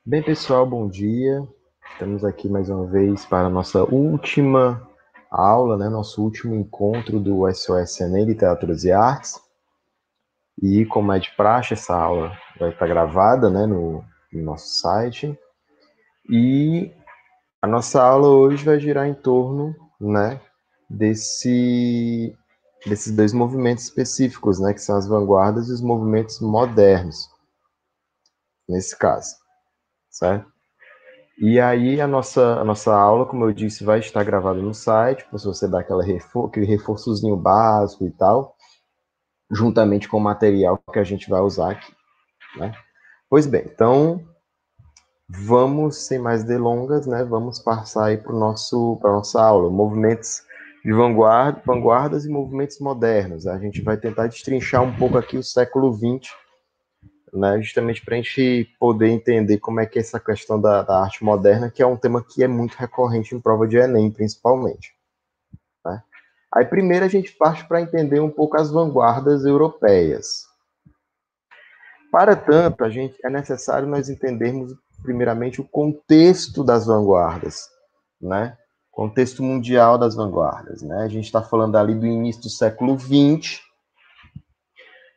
Bem, pessoal, bom dia. Estamos aqui mais uma vez para a nossa última aula, né? Nosso último encontro do SOS Enem Literaturas e Artes. E, como é de praxe, essa aula vai estar gravada, né, no nosso site. E a nossa aula hoje vai girar em torno, né, desses dois movimentos específicos, né, que são as vanguardas e os movimentos modernos, nesse caso, certo? E aí a nossa aula, como eu disse, vai estar gravada no site, para você dar aquele reforçozinho básico e tal, juntamente com o material que a gente vai usar aqui, né? Pois bem, então vamos, sem mais delongas, né? Vamos passar aí para a nossa aula, movimentos de vanguarda, vanguardas e movimentos modernos. A gente vai tentar destrinchar um pouco aqui o século XX, né, justamente para a gente poder entender como é que é essa questão da arte moderna, que é um tema que é muito recorrente em prova de Enem, principalmente. Né? Aí, primeiro, a gente parte para entender um pouco as vanguardas europeias. Para tanto, é necessário nós entendermos, primeiramente, o contexto das vanguardas, né? Contexto mundial das vanguardas. Né? A gente está falando ali do início do século XX,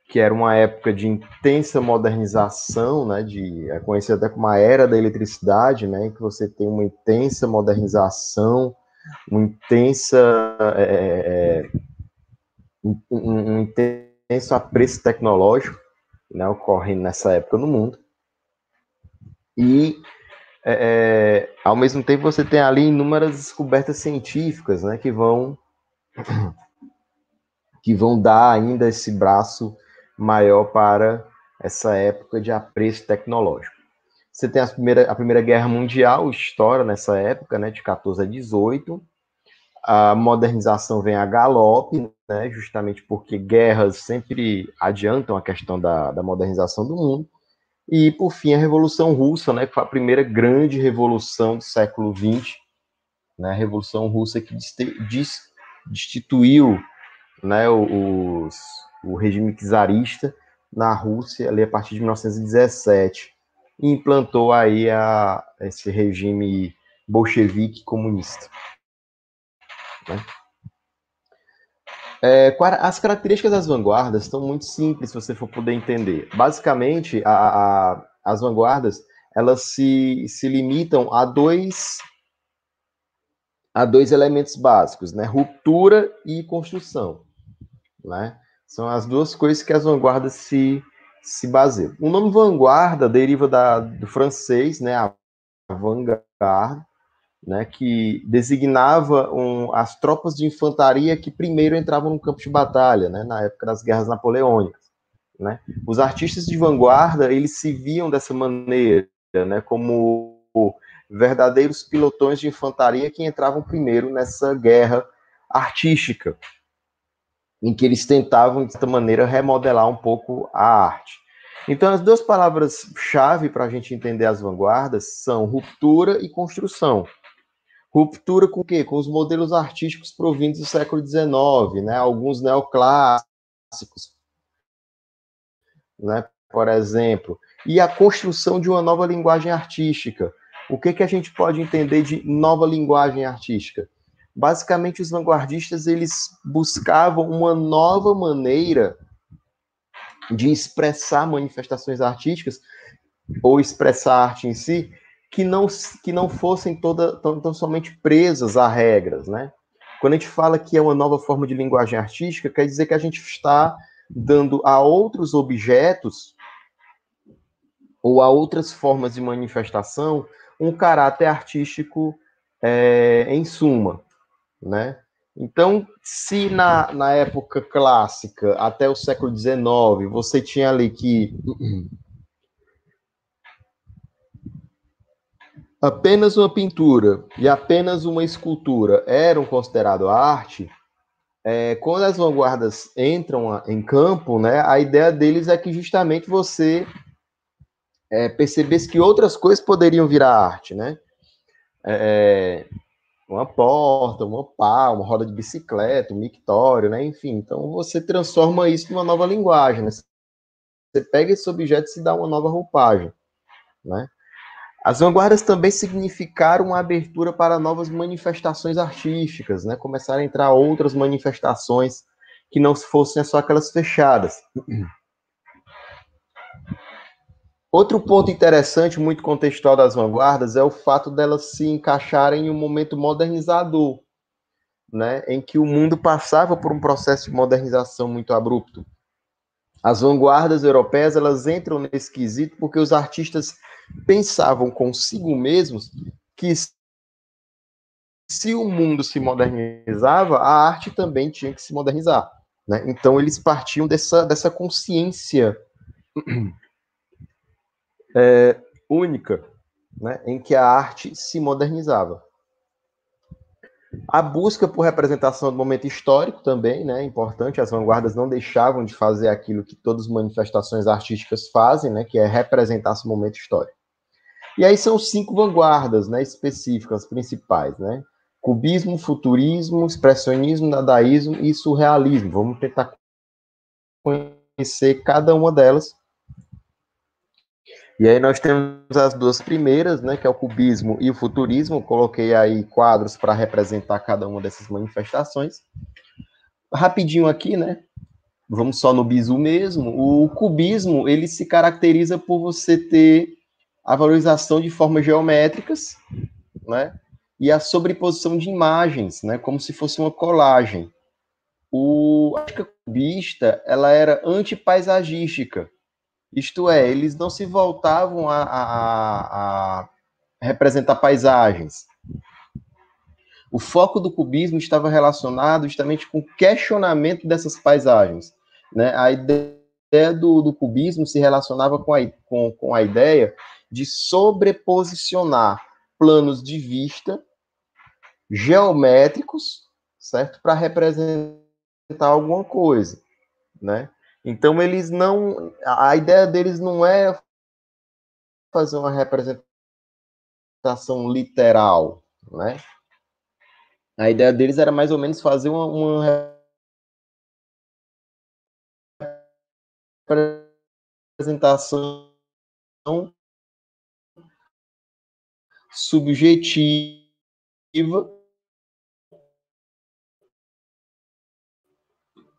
que era uma época de intensa modernização, né, é conhecido até como a era da eletricidade, né, em que você tem uma intensa modernização, uma intensa, um intenso apreço tecnológico, né, ocorrendo nessa época no mundo. E, ao mesmo tempo, você tem ali inúmeras descobertas científicas, né, que vão dar ainda esse braço maior para essa época de apreço tecnológico. Você tem a Primeira Guerra Mundial, história nessa época, né, de 14 a 18. A modernização vem a galope, né, justamente porque guerras sempre adiantam a questão da modernização do mundo. E, por fim, a Revolução Russa, né, que foi a primeira grande revolução do século XX, né, a Revolução Russa que destituiu, né, o regime czarista na Rússia ali a partir de 1917 e implantou aí esse regime bolchevique comunista. Né? As características das vanguardas estão muito simples se você for poder entender. Basicamente, as vanguardas elas se limitam a dois elementos básicos, né? Ruptura e construção. Né? São as duas coisas que as vanguardas se baseiam. O nome vanguarda deriva do francês, né, avant-garde, né, que designava as tropas de infantaria que primeiro entravam no campo de batalha, né, na época das guerras napoleônicas. Né? Os artistas de vanguarda eles se viam dessa maneira, né, como verdadeiros pilotões de infantaria que entravam primeiro nessa guerra artística, em que eles tentavam, de certa maneira, remodelar um pouco a arte. Então, as duas palavras-chave para a gente entender as vanguardas são ruptura e construção. Ruptura com o quê? Com os modelos artísticos provindos do século XIX, né? Alguns neoclássicos, né? Por exemplo. E a construção de uma nova linguagem artística. O que a gente pode entender de nova linguagem artística? Basicamente, os vanguardistas eles buscavam uma nova maneira de expressar manifestações artísticas ou expressar a arte em si que não fossem tão somente presas a regras, né? Quando a gente fala que é uma nova forma de linguagem artística, quer dizer que a gente está dando a outros objetos ou a outras formas de manifestação um caráter artístico em suma, né? Então, se na época clássica, até o século XIX, você tinha ali que apenas uma pintura e apenas uma escultura eram considerados arte, quando as vanguardas entram em campo, né, a ideia deles é que justamente você percebesse que outras coisas poderiam virar arte, né? Uma porta, uma pá, uma roda de bicicleta, um mictório, né? Enfim, então você transforma isso numa nova linguagem, né? pega esse objeto e se dá uma nova roupagem, né? As vanguardas também significaram uma abertura para novas manifestações artísticas, né? Começaram a entrar outras manifestações que não fossem só aquelas fechadas. Outro ponto interessante, muito contextual das vanguardas, é o fato delas se encaixarem em um momento modernizador, né? Em que o mundo passava por um processo de modernização muito abrupto. As vanguardas europeias, elas entram nesse quesito porque os artistas pensavam consigo mesmos que se o mundo se modernizava, a arte também tinha que se modernizar, né? Então eles partiam dessa consciência única, né, em que a arte se modernizava. A busca por representação do momento histórico também, né, é importante. As vanguardas não deixavam de fazer aquilo que todas as manifestações artísticas fazem, né, que é representar esse momento histórico. E aí são 5 vanguardas, né, específicas, principais, né? Cubismo, futurismo, expressionismo, dadaísmo e surrealismo. Vamos tentar conhecer cada uma delas. E aí nós temos as duas primeiras, né, que é o cubismo e o futurismo. Eu coloquei aí quadros para representar cada uma dessas manifestações. Rapidinho aqui, né? Vamos só no bizu mesmo. O cubismo, ele se caracteriza por você ter a valorização de formas geométricas, né? E a sobreposição de imagens, né? Como se fosse uma colagem. A estética cubista, ela era antipaisagística. Isto é, eles não se voltavam a representar paisagens. O foco do cubismo estava relacionado justamente com o questionamento dessas paisagens, né? A ideia do cubismo se relacionava com a ideia de sobreposicionar planos de vista geométricos, certo? Para representar alguma coisa, né? Então eles não, a ideia deles não é fazer uma representação literal, né? A ideia deles era mais ou menos fazer uma representação subjetiva,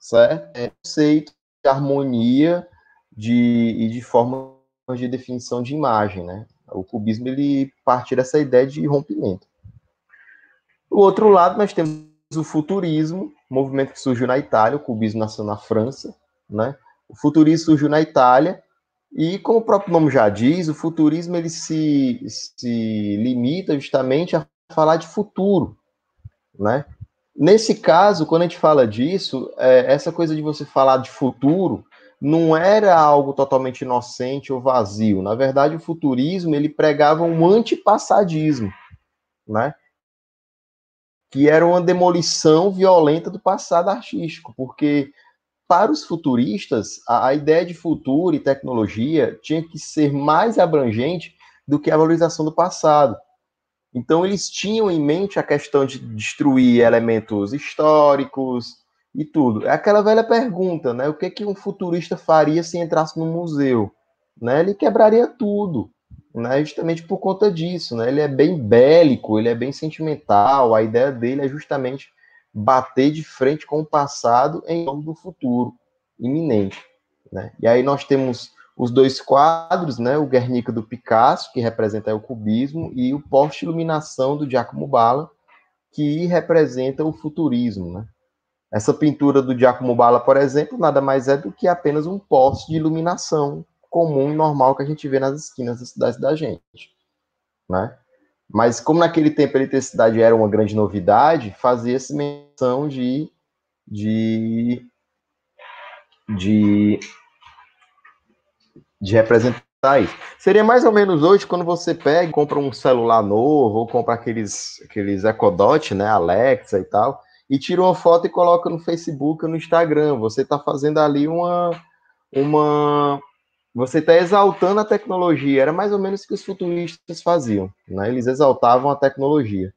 certo? Conceito de harmonia e de forma de definição de imagem, né? O cubismo, ele parte dessa ideia de rompimento. Do outro lado, nós temos o futurismo, movimento que surgiu na Itália. O cubismo nasceu na França, né? O futurismo surgiu na Itália e, como o próprio nome já diz, o futurismo ele se limita justamente a falar de futuro, né? Nesse caso, quando a gente fala disso, essa coisa de você falar de futuro não era algo totalmente inocente ou vazio. Na verdade, o futurismo ele pregava um antipassadismo, né? Que era uma demolição violenta do passado artístico, porque para os futuristas, a ideia de futuro e tecnologia tinha que ser mais abrangente do que a valorização do passado. Então, eles tinham em mente a questão de destruir elementos históricos e tudo. É aquela velha pergunta, né? O que que um futurista faria se entrasse num museu? Né? Ele quebraria tudo, né? Justamente por conta disso, né? Ele é bem bélico, ele é bem sentimental. A ideia dele é justamente bater de frente com o passado em nome do futuro iminente, né? E aí nós temos os dois quadros, né, o Guernica do Picasso, que representa o cubismo, e o Poste-Iluminação do Giacomo Balla, que representa o futurismo, né? Essa pintura do Giacomo Balla, por exemplo, nada mais é do que apenas um poste de iluminação comum e normal que a gente vê nas esquinas das cidades da gente, né? Mas como naquele tempo a eletricidade era uma grande novidade, fazia-se menção de, de de representar isso. Seria mais ou menos hoje quando você pega e compra um celular novo, ou compra aqueles Echo Dot, né, Alexa e tal, e tira uma foto e coloca no Facebook ou no Instagram. Você está fazendo ali uma. Você está exaltando a tecnologia. Era mais ou menos o que os futuristas faziam, né? Eles exaltavam a tecnologia.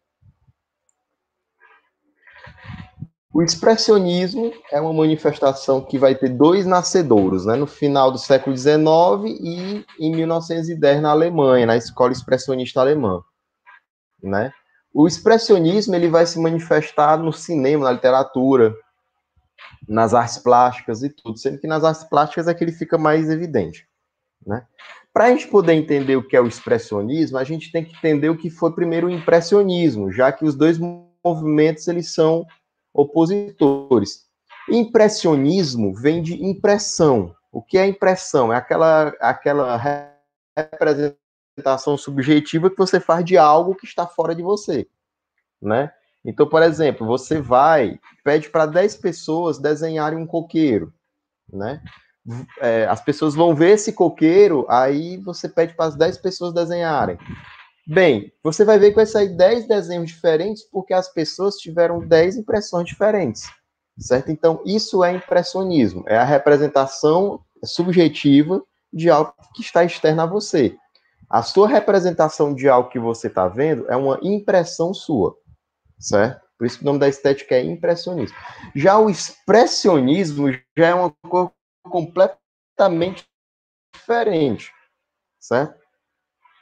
O expressionismo é uma manifestação que vai ter dois nascedouros, né, no final do século XIX e em 1910 na Alemanha, na escola expressionista alemã, né? O expressionismo ele vai se manifestar no cinema, na literatura, nas artes plásticas e tudo, sendo que nas artes plásticas é que ele fica mais evidente, né? Para a gente poder entender o que é o expressionismo, a gente tem que entender o que foi primeiro o impressionismo, já que os dois movimentos eles são opositores. Impressionismo vem de impressão. O que é impressão? É aquela representação subjetiva que você faz de algo que está fora de você, né? Então, por exemplo, você pede para 10 pessoas desenharem um coqueiro, né? As pessoas vão ver esse coqueiro, aí você pede para as 10 pessoas desenharem. Bem, você vai ver que vai sair 10 desenhos diferentes porque as pessoas tiveram 10 impressões diferentes, certo? Então, isso é impressionismo, é a representação subjetiva de algo que está externo a você. A sua representação de algo que você está vendo é uma impressão sua, certo? Por isso que o nome da estética é impressionismo. Já o expressionismo já é uma coisa completamente diferente, certo?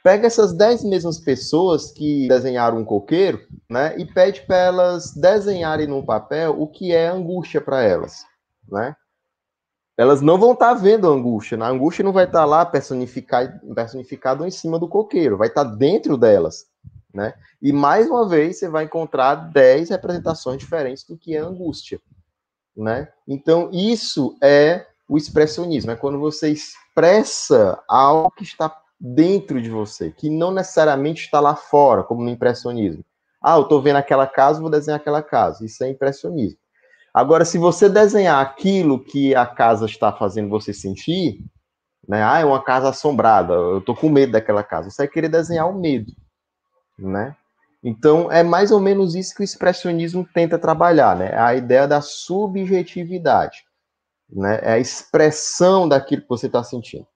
Pega essas 10 mesmas pessoas que desenharam um coqueiro, né, e pede para elas desenharem no papel o que é angústia para elas, né? Elas não vão estar vendo a angústia, a angústia não vai estar lá personificado em cima do coqueiro, vai estar dentro delas, né? E mais uma vez você vai encontrar 10 representações diferentes do que é angústia, né? Então isso é o expressionismo, é quando você expressa algo que está dentro de você, que não necessariamente está lá fora, como no impressionismo. Ah, eu estou vendo aquela casa, vou desenhar aquela casa. Isso é impressionismo. Agora, se você desenhar aquilo que a casa está fazendo você sentir, né? Ah, é uma casa assombrada, eu estou com medo daquela casa. Você vai querer desenhar o medo, né? Então, é mais ou menos isso que o expressionismo tenta trabalhar, né? A ideia da subjetividade, né? É a expressão daquilo que você está sentindo.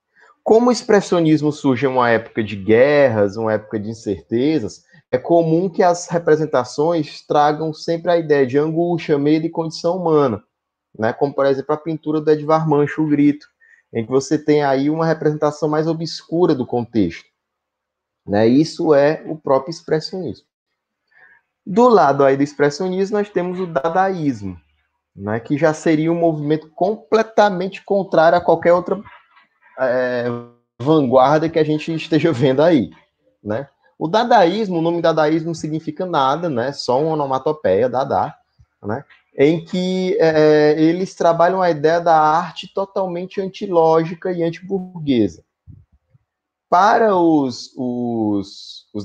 Como o expressionismo surge em uma época de guerras, uma época de incertezas, é comum que as representações tragam sempre a ideia de angústia, medo e condição humana, né? Como, por exemplo, a pintura do Edvard Munch, O Grito, em que você tem aí uma representação mais obscura do contexto, né? Isso é o próprio expressionismo. Do lado aí do expressionismo, nós temos o dadaísmo, né? Que já seria um movimento completamente contrário a qualquer outra vanguarda que a gente esteja vendo aí, né? O dadaísmo, o nome dadaísmo não significa nada, né? Só uma onomatopeia, dada, né? Em que eles trabalham a ideia da arte totalmente antilógica e antiburguesa. Para os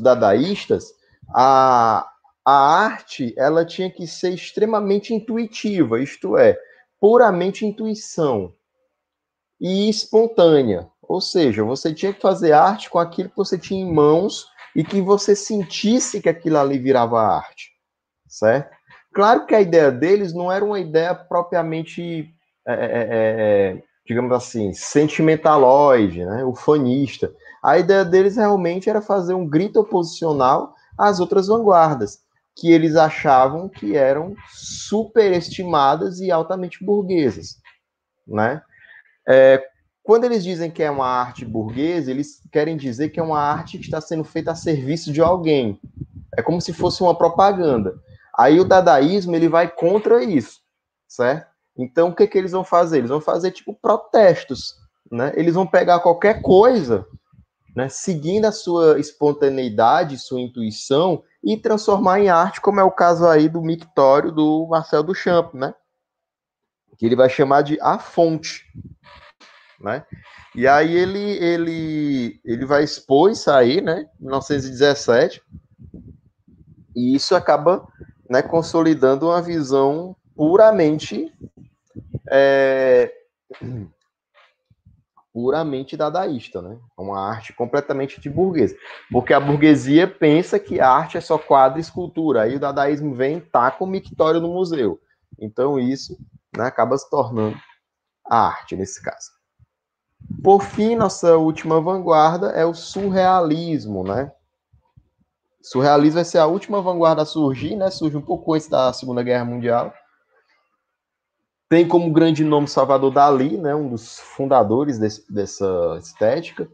dadaístas, a arte ela tinha que ser extremamente intuitiva, isto é, puramente intuição e espontânea. Ou seja, você tinha que fazer arte com aquilo que você tinha em mãos e que você sentisse que aquilo ali virava arte, certo? Claro que a ideia deles não era uma ideia propriamente, digamos assim, sentimentaloide, né? Ufanista. A ideia deles realmente era fazer um grito oposicional às outras vanguardas, que eles achavam que eram superestimadas e altamente burguesas, né? Quando eles dizem que é uma arte burguesa, eles querem dizer que é uma arte que está sendo feita a serviço de alguém. É como se fosse uma propaganda. Aí o dadaísmo ele vai contra isso, certo? Então o que eles vão fazer? Eles vão fazer tipo protestos, né? Eles vão pegar qualquer coisa, né, seguindo a sua espontaneidade, sua intuição e transformar em arte, como é o caso aí do mictório do Marcel Duchamp, né? Que ele vai chamar de a fonte, né? E aí ele vai expor isso aí, né? Em 1917, e isso acaba, né, consolidando uma visão puramente dadaísta, né? Uma arte completamente de burguesa. Porque a burguesia pensa que a arte é só quadro e escultura. Aí o dadaísmo vem e taca o mictório no museu. Então isso, né, acaba se tornando a arte nesse caso. Por fim, nossa última vanguarda é o surrealismo, né? O surrealismo vai ser a última vanguarda a surgir, né? Surge um pouco antes da Segunda Guerra Mundial. Tem como grande nome Salvador Dalí, né, um dos fundadores dessa estética.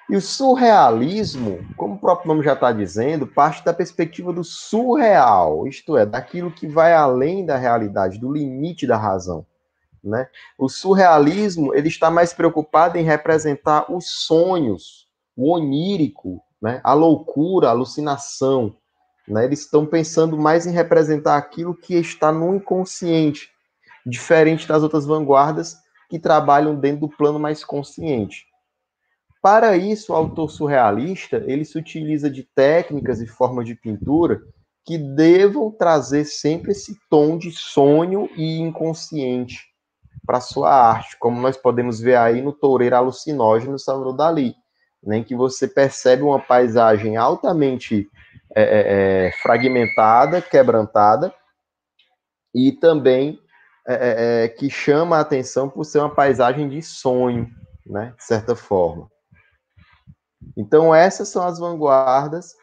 E o surrealismo, como o próprio nome já está dizendo, parte da perspectiva do surreal, isto é, daquilo que vai além da realidade, do limite da razão, né? O surrealismo, ele está mais preocupado em representar os sonhos, o onírico, né? A loucura, a alucinação, né? Eles estão pensando mais em representar aquilo que está no inconsciente, diferente das outras vanguardas que trabalham dentro do plano mais consciente. Para isso, o autor surrealista, ele se utiliza de técnicas e formas de pintura que devam trazer sempre esse tom de sonho e inconsciente para a sua arte, como nós podemos ver aí no Toureiro Alucinógeno do Salvador Dalí, né, em que você percebe uma paisagem altamente fragmentada, quebrantada, e também que chama a atenção por ser uma paisagem de sonho, né, de certa forma. Então, essas são as vanguardas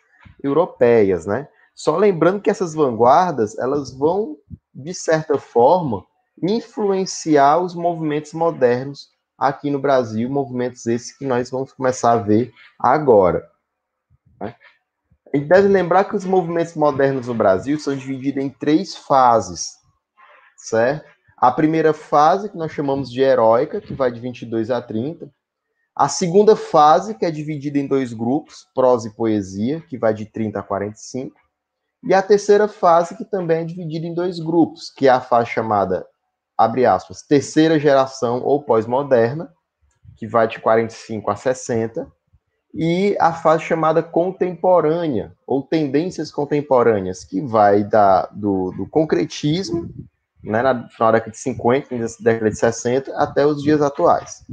europeias, né? Só lembrando que essas vanguardas, elas vão, de certa forma, influenciar os movimentos modernos aqui no Brasil, movimentos esses que nós vamos começar a ver agora, né? A gente deve lembrar que os movimentos modernos no Brasil são divididos em 3 fases, certo? A primeira fase, que nós chamamos de heróica, que vai de 22 a 30. A segunda fase, que é dividida em 2 grupos, prosa e poesia, que vai de 30 a 45. E a terceira fase, que também é dividida em 2 grupos, que é a fase chamada, abre aspas, terceira geração ou pós-moderna, que vai de 45 a 60. E a fase chamada contemporânea, ou tendências contemporâneas, que vai do concretismo, né, no final da década de 50, na década de 60, até os dias atuais,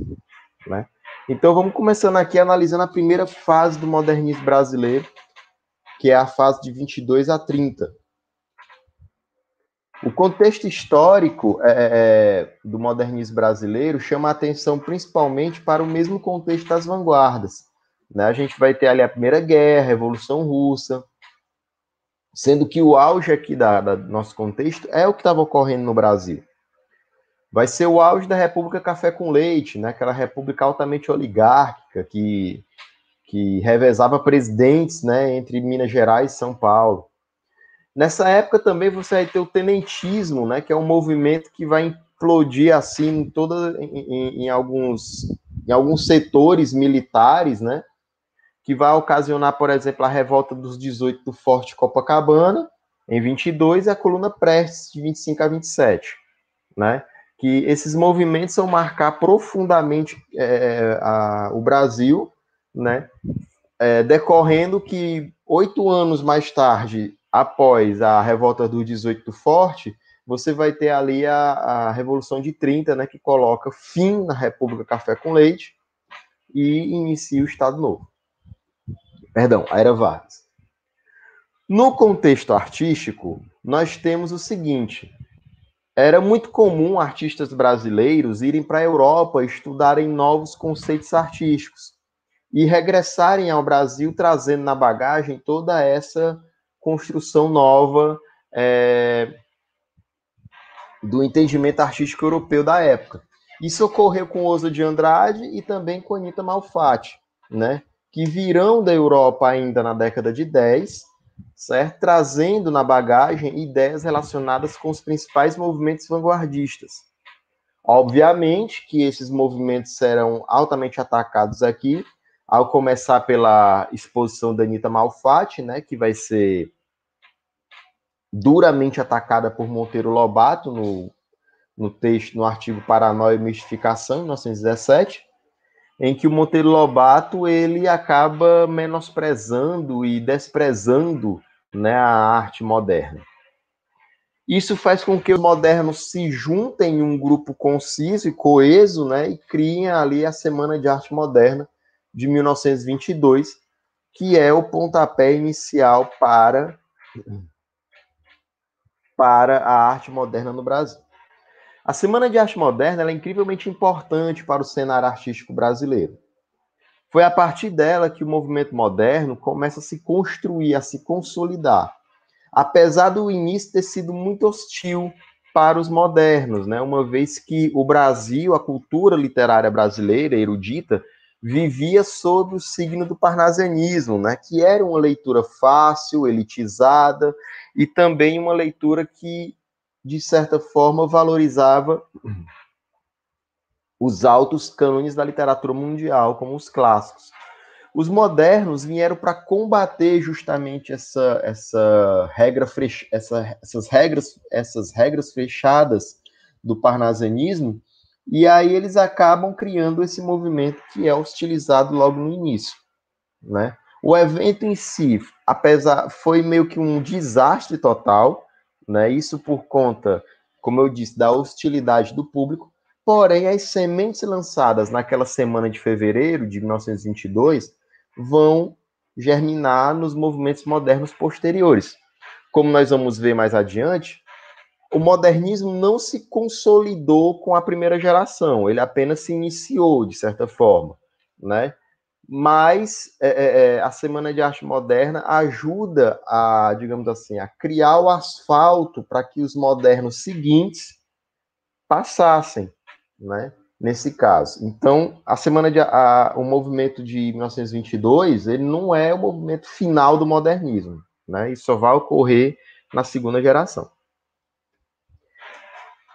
né? Então, vamos começando aqui analisando a primeira fase do modernismo brasileiro, que é a fase de 22 a 30. O contexto histórico do modernismo brasileiro chama a atenção principalmente para o mesmo contexto das vanguardas, né? A gente vai ter ali a Primeira Guerra, a Revolução Russa, sendo que o auge aqui do nosso contexto é o que estava ocorrendo no Brasil. Vai ser o auge da República Café com Leite, né? Aquela república altamente oligárquica que revezava presidentes, né, entre Minas Gerais e São Paulo. Nessa época também você vai ter o tenentismo, né, que é um movimento que vai implodir assim em alguns setores militares, né, que vai ocasionar, por exemplo, a revolta dos 18 do Forte Copacabana, em 22, e a Coluna Prestes, de 25 a 27, né? Que esses movimentos vão marcar profundamente o Brasil, né? Decorrendo que 8 anos mais tarde, após a revolta do 18 do Forte, você vai ter ali a Revolução de 30, né, que coloca fim na República Café com Leite e inicia o Estado Novo. Perdão, a Era Vargas. No contexto artístico, nós temos o seguinte: era muito comum artistas brasileiros irem para a Europa estudarem novos conceitos artísticos e regressarem ao Brasil trazendo na bagagem toda essa construção nova do entendimento artístico europeu da época. Isso ocorreu com Osa de Andrade e também com Anita Malfatti, né? Que virão da Europa ainda na década de 10, certo? Trazendo na bagagem ideias relacionadas com os principais movimentos vanguardistas. Obviamente que esses movimentos serão altamente atacados aqui, ao começar pela exposição da Anita Malfatti, né, que vai ser duramente atacada por Monteiro Lobato no texto, no artigo Paranoia e Mistificação, em 1917, em que o Monteiro Lobato ele acaba menosprezando e desprezando, né, a arte moderna. Isso faz com que os modernos se juntem em um grupo conciso e coeso, né, e criem ali a Semana de Arte Moderna de 1922, que é o pontapé inicial para a arte moderna no Brasil. A Semana de Arte Moderna ela é incrivelmente importante para o cenário artístico brasileiro. Foi a partir dela que o movimento moderno começa a se construir, a se consolidar. Apesar do início ter sido muito hostil, para os modernos, né? Uma vez que o Brasil, a cultura literária brasileira, erudita, vivia sob o signo do parnasianismo, né? Que era uma leitura fácil, elitizada, e também uma leitura que, de certa forma, valorizava os altos cânones da literatura mundial, como os clássicos. Os modernos vieram para combater justamente essas regras fechadas do parnasianismo, e aí eles acabam criando esse movimento que é hostilizado logo no início, né? O evento em si, foi meio que um desastre total, né? Isso por conta, como eu disse, da hostilidade do público. Porém, as sementes lançadas naquela semana de fevereiro de 1922 vão germinar nos movimentos modernos posteriores. Como nós vamos ver mais adiante, o modernismo não se consolidou com a primeira geração, ele apenas se iniciou, de certa forma, né? Mas a Semana de Arte Moderna ajuda a, digamos assim, a criar o asfalto para que os modernos seguintes passassem, né? Nesse caso. Então, o movimento de 1922, ele não é o movimento final do modernismo, né? Isso só vai ocorrer na segunda geração.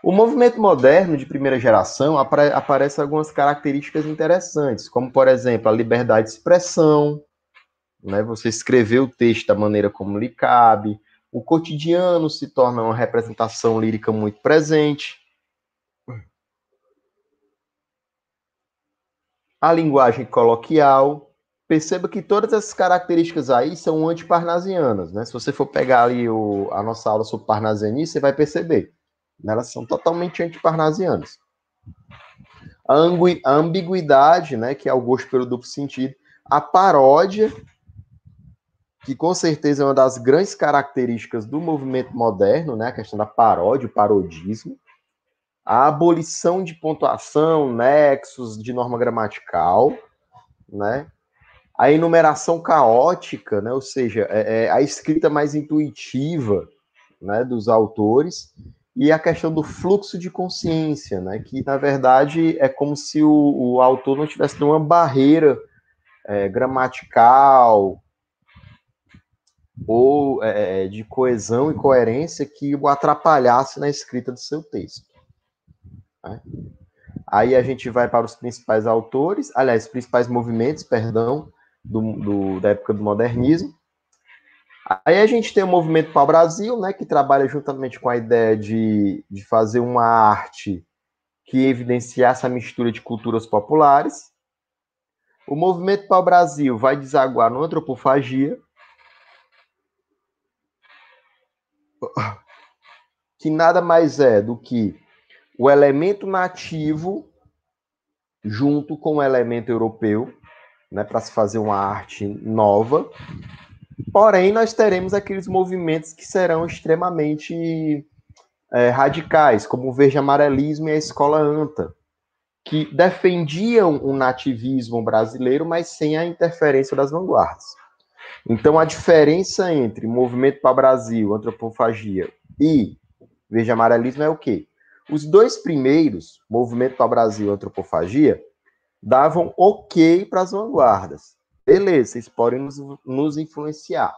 O movimento moderno de primeira geração aparece algumas características interessantes, como, por exemplo, a liberdade de expressão, né? Você escrever o texto da maneira como lhe cabe, o cotidiano se torna uma representação lírica muito presente, a linguagem coloquial. Perceba que todas essas características aí são antiparnasianas, né? Se você for pegar ali a nossa aula sobre parnasianismo, você vai perceber. Elas são totalmente antiparnasianas. A ambiguidade, né, que é o gosto pelo duplo sentido. A paródia, que com certeza é uma das grandes características do movimento moderno, né, a questão da paródia, o parodismo. A abolição de pontuação, nexos de norma gramatical, né? A enumeração caótica, né? Ou seja, a escrita mais intuitiva, né, dos autores, e a questão do fluxo de consciência, né, que na verdade é como se o autor não tivesse uma barreira gramatical ou de coesão e coerência que o atrapalhasse na escrita do seu texto. Né? Aí a gente vai para os principais autores, aliás, principais movimentos, perdão, da época do modernismo. Aí a gente tem o movimento pau-brasil, né, que trabalha juntamente com a ideia de fazer uma arte que evidenciasse a mistura de culturas populares. O movimento pau-brasil vai desaguar no antropofagia, que nada mais é do que o elemento nativo junto com o elemento europeu, né, para se fazer uma arte nova. Porém, nós teremos aqueles movimentos que serão extremamente radicais, como o verde-amarelismo e a escola anta, que defendiam o nativismo brasileiro, mas sem a interferência das vanguardas. Então, a diferença entre movimento para o Brasil, antropofagia e verde-amarelismo é o quê? Os dois primeiros, movimento para o Brasil e antropofagia, davam ok para as vanguardas. Beleza, vocês podem nos influenciar.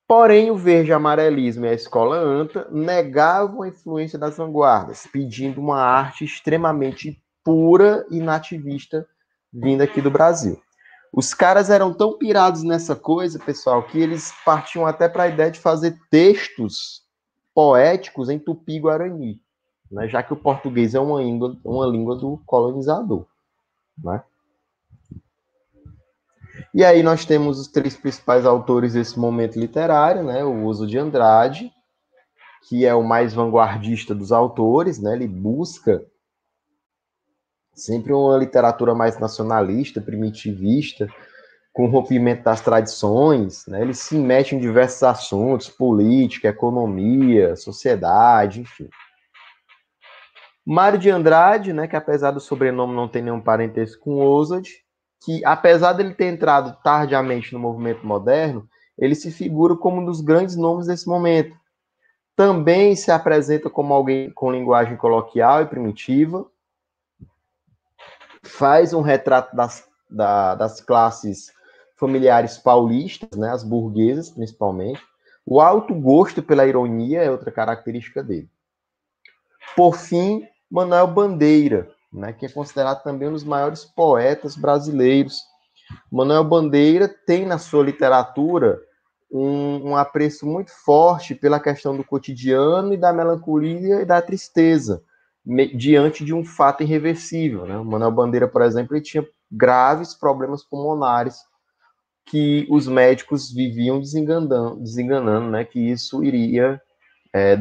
Porém, o verde-amarelismo e a escola anta negavam a influência das vanguardas, pedindo uma arte extremamente pura e nativista vinda aqui do Brasil. Os caras eram tão pirados nessa coisa, pessoal, que eles partiam até para a ideia de fazer textos poéticos em tupi-guarani, né? Já que o português é uma língua do colonizador. Né? E aí nós temos os três principais autores desse momento literário, né? O Oso de Andrade, que é o mais vanguardista dos autores, né? Ele busca sempre uma literatura mais nacionalista, primitivista, com rompimento das tradições, né? Ele se mete em diversos assuntos, política, economia, sociedade, enfim. Mário de Andrade, né, que apesar do sobrenome não tem nenhum parentesco com Oswald, que apesar dele ter entrado tardiamente no movimento moderno, ele se figura como um dos grandes nomes desse momento. também se apresenta como alguém com linguagem coloquial e primitiva, faz um retrato das classes familiares paulistas, né, as burguesas principalmente. O alto gosto pela ironia é outra característica dele. Por fim, Manuel Bandeira, né, que é considerado também um dos maiores poetas brasileiros. Manuel Bandeira tem na sua literatura um apreço muito forte pela questão do cotidiano e da melancolia e da tristeza, diante de um fato irreversível. Né? O Manuel Bandeira, por exemplo, ele tinha graves problemas pulmonares que os médicos viviam desenganando, né, que isso iria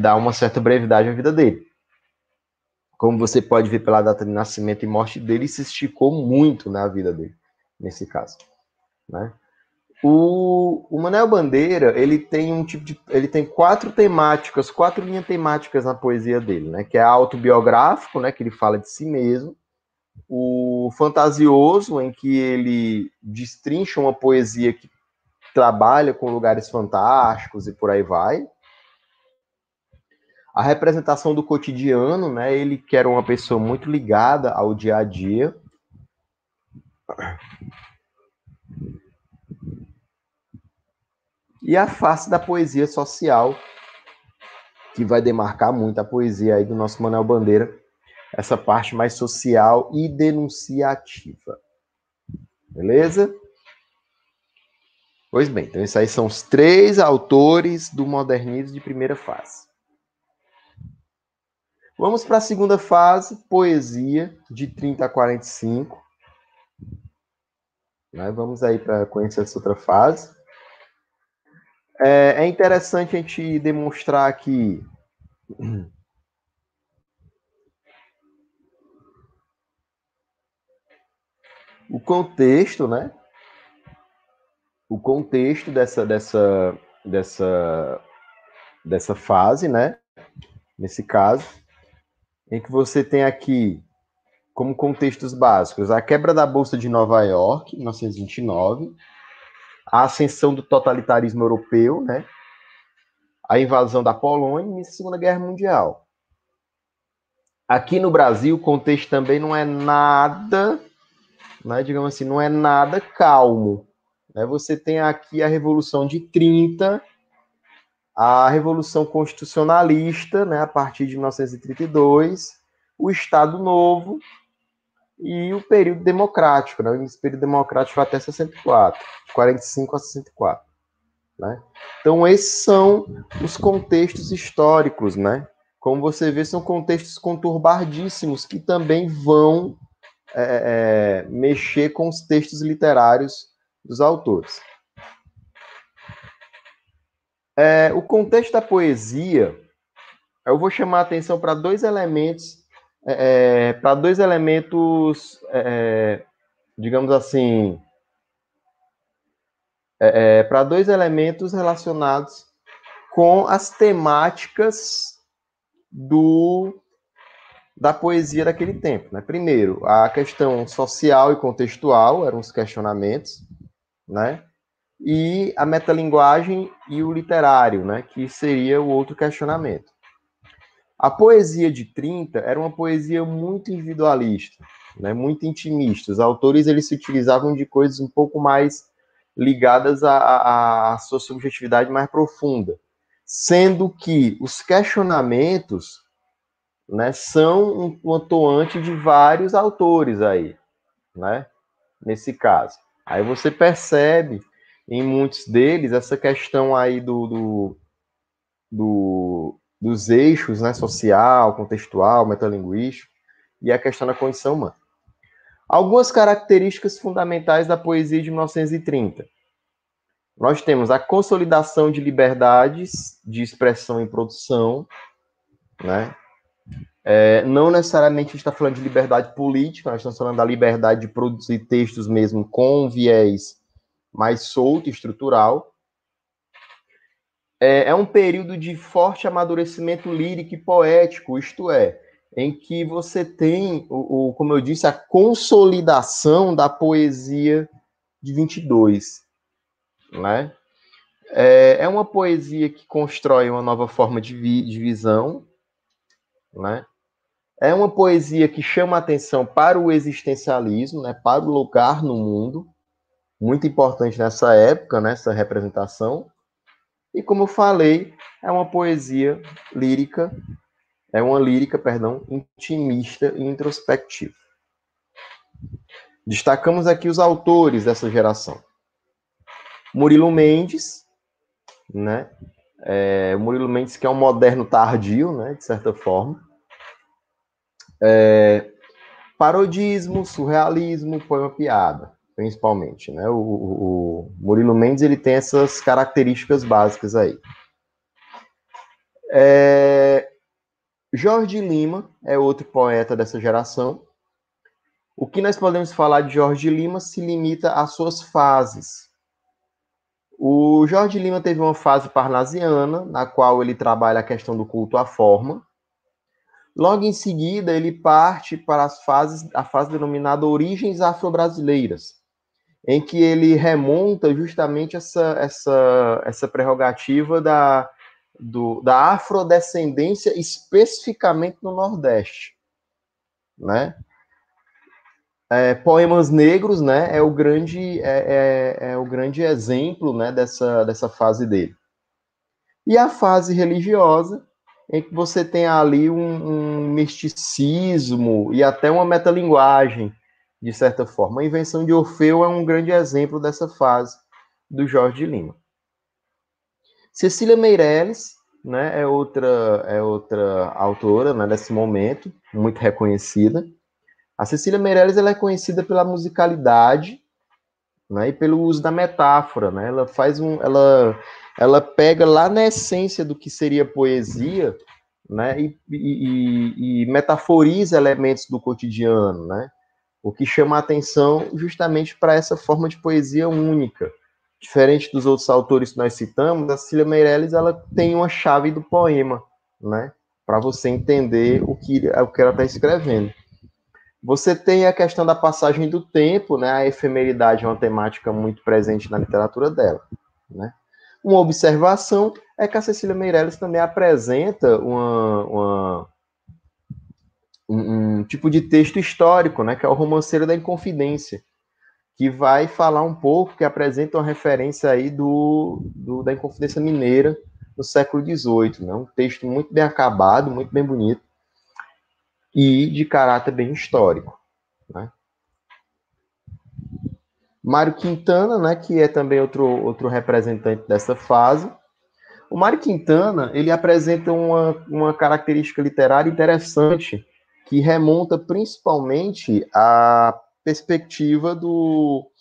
dar uma certa brevidade à vida dele. Como você pode ver pela data de nascimento e morte dele, se esticou muito na vida dele, nesse caso. Né? O Manuel Bandeira, ele tem ele tem quatro linhas temáticas na poesia dele, né? Que é autobiográfico, né? Que ele fala de si mesmo, o fantasioso, em que ele destrincha uma poesia que trabalha com lugares fantásticos e por aí vai. A representação do cotidiano, né? Ele que era uma pessoa muito ligada ao dia a dia. E a face da poesia social, que vai demarcar muito a poesia aí do nosso Manuel Bandeira, essa parte mais social e denunciativa. Beleza? Pois bem, então esses aí são os 3 autores do modernismo de primeira fase. Vamos para a segunda fase, poesia, de 30 a 45. Né? Vamos aí para conhecer essa outra fase. É interessante a gente demonstrar aqui o contexto, né? O contexto dessa fase, né? Nesse caso, em que você tem aqui como contextos básicos a quebra da Bolsa de Nova York, em 1929, a ascensão do totalitarismo europeu, né? A invasão da Polônia e a Segunda Guerra Mundial. Aqui no Brasil, o contexto também não é nada, né, digamos assim, não é nada calmo. Né? Você tem aqui a Revolução de 30, a Revolução Constitucionalista, né, a partir de 1932, o Estado Novo e o período democrático. Né? Esse período democrático foi até 64, de 45 a 64. Né? Então, esses são os contextos históricos, né? Como você vê, são contextos conturbadíssimos que também vão mexer com os textos literários dos autores. O contexto da poesia, eu vou chamar a atenção para dois elementos, digamos assim, para dois elementos relacionados com as temáticas da poesia daquele tempo. Né? Primeiro, a questão social e contextual, eram os questionamentos, né? E a metalinguagem e o literário, né? Que seria o outro questionamento. A poesia de 30 era uma poesia muito individualista, né? Muito intimista. Os autores eles se utilizavam de coisas um pouco mais ligadas à sua subjetividade mais profunda, sendo que os questionamentos, né, são um atuante de vários autores aí, né, nesse caso. Aí você percebe em muitos deles essa questão aí dos eixos, né, social, contextual, metalinguístico, e a questão da condição humana. Algumas características fundamentais da poesia de 1930. Nós temos a consolidação de liberdades de expressão e produção, né? Não necessariamente a gente está falando de liberdade política, nós estamos falando da liberdade de produzir textos mesmo com um viés mais solto e estrutural. É um período de forte amadurecimento lírico e poético, isto é, em que você tem, como eu disse, a consolidação da poesia de 22, né? É uma poesia que constrói uma nova forma de visão, né? É uma poesia que chama a atenção para o existencialismo, né? Para o lugar no mundo, muito importante nessa época, nessa representação. E como eu falei, é uma poesia lírica, perdão, intimista e introspectiva. Destacamos aqui os autores dessa geração. Murilo Mendes, né? Murilo Mendes, que é um moderno tardio, né? De certa forma. Parodismo, surrealismo, poema-piada, principalmente, né? O Murilo Mendes, ele tem essas características básicas aí. Jorge Lima é outro poeta dessa geração. O que nós podemos falar de Jorge Lima se limita às suas fases. O Jorge Lima teve uma fase parnasiana, na qual ele trabalha a questão do culto à forma. Logo em seguida, ele parte para a fase denominada Origens Afro-Brasileiras, em que ele remonta justamente essa prerrogativa da afrodescendência, especificamente no Nordeste, né? Poemas Negros, né, é o grande exemplo, né, dessa fase dele. E a fase religiosa, em que você tem ali um misticismo e até uma metalinguagem, de certa forma. A Invenção de Orfeu é um grande exemplo dessa fase do Jorge Lima. Cecília Meirelles, né, é outra autora, né, desse momento, muito reconhecida. A Cecília Meirelles, ela é conhecida pela musicalidade, né, e pelo uso da metáfora, né? Ela pega lá na essência do que seria poesia, né, e metaforiza elementos do cotidiano, né? O que chama a atenção justamente para essa forma de poesia única. Diferente dos outros autores que nós citamos, a Cecília Meirelles, ela tem uma chave do poema, né, para você entender o que ela está escrevendo. Você tem a questão da passagem do tempo, né? A efemeridade é uma temática muito presente na literatura dela, né? Uma observação é que a Cecília Meirelles também apresenta um tipo de texto histórico, né? Que é o Romanceiro da Inconfidência, que vai falar um pouco, que apresenta uma referência aí da Inconfidência Mineira no século XVIII, né? Um texto muito bem acabado, muito bem bonito e de caráter bem histórico, né? Mário Quintana, né, que é também outro representante dessa fase. O Mário Quintana, ele apresenta uma característica literária interessante, que remonta principalmente à perspectiva do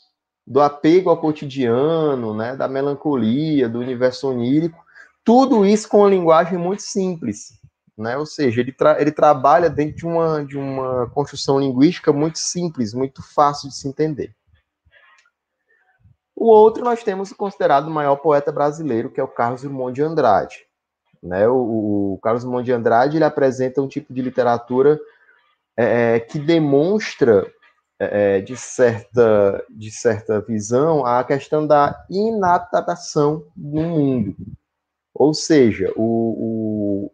apego ao cotidiano, né, da melancolia, do universo onírico, tudo isso com uma linguagem muito simples, né? Ou seja, ele trabalha dentro de uma construção linguística muito simples, muito fácil de se entender. O outro nós temos considerado o maior poeta brasileiro, que é o Carlos Drummond de Andrade. Né? O Carlos Drummond de Andrade, ele apresenta um tipo de literatura que demonstra, de certa visão, a questão da inadaptação no mundo. Ou seja, o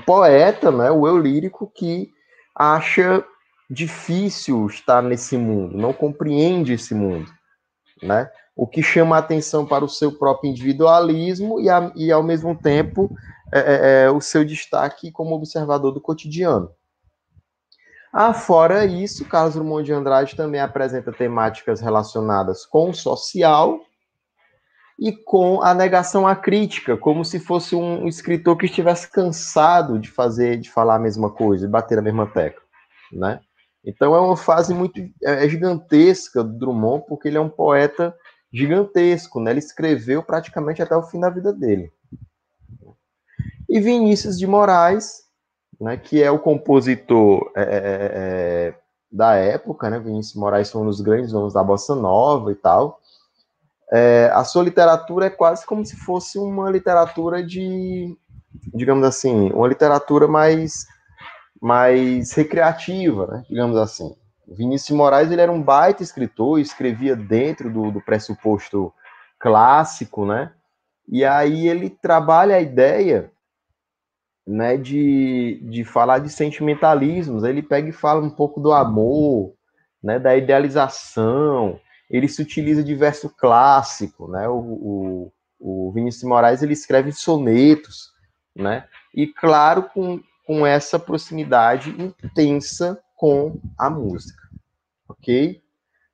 poeta, né, o eu lírico, que acha difícil estar nesse mundo, não compreende esse mundo, né? O que chama a atenção para o seu próprio individualismo e ao mesmo tempo, o seu destaque como observador do cotidiano. Fora isso, Carlos Drummond de Andrade também apresenta temáticas relacionadas com o social e com a negação à crítica, como se fosse um escritor que estivesse cansado de falar a mesma coisa, de bater a mesma tecla, né? Então é uma fase muito gigantesca do Drummond, porque ele é um poeta gigantesco, né? Ele escreveu praticamente até o fim da vida dele. E Vinícius de Moraes, né, que é o compositor da época, né? Vinícius de Moraes foi um dos grandes nomes da Bossa Nova e tal. A sua literatura é quase como se fosse uma literatura digamos assim, uma literatura mais recreativa, né? Digamos assim. Vinícius de Moraes, ele era um baita escritor, escrevia dentro do pressuposto clássico, né? E aí ele trabalha a ideia, né, de falar de sentimentalismos. Ele pega e fala um pouco do amor, né, da idealização. Ele se utiliza de verso clássico, né? O Vinícius de Moraes ele escreve sonetos, né? E claro, com essa proximidade intensa com a música, ok?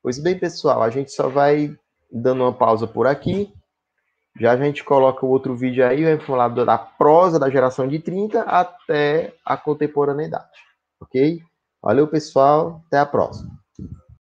Pois bem, pessoal, a gente só vai dando uma pausa por aqui. Já a gente coloca o outro vídeo aí, vai falar da prosa da geração de 30 até a contemporaneidade, ok? Valeu, pessoal, até a próxima.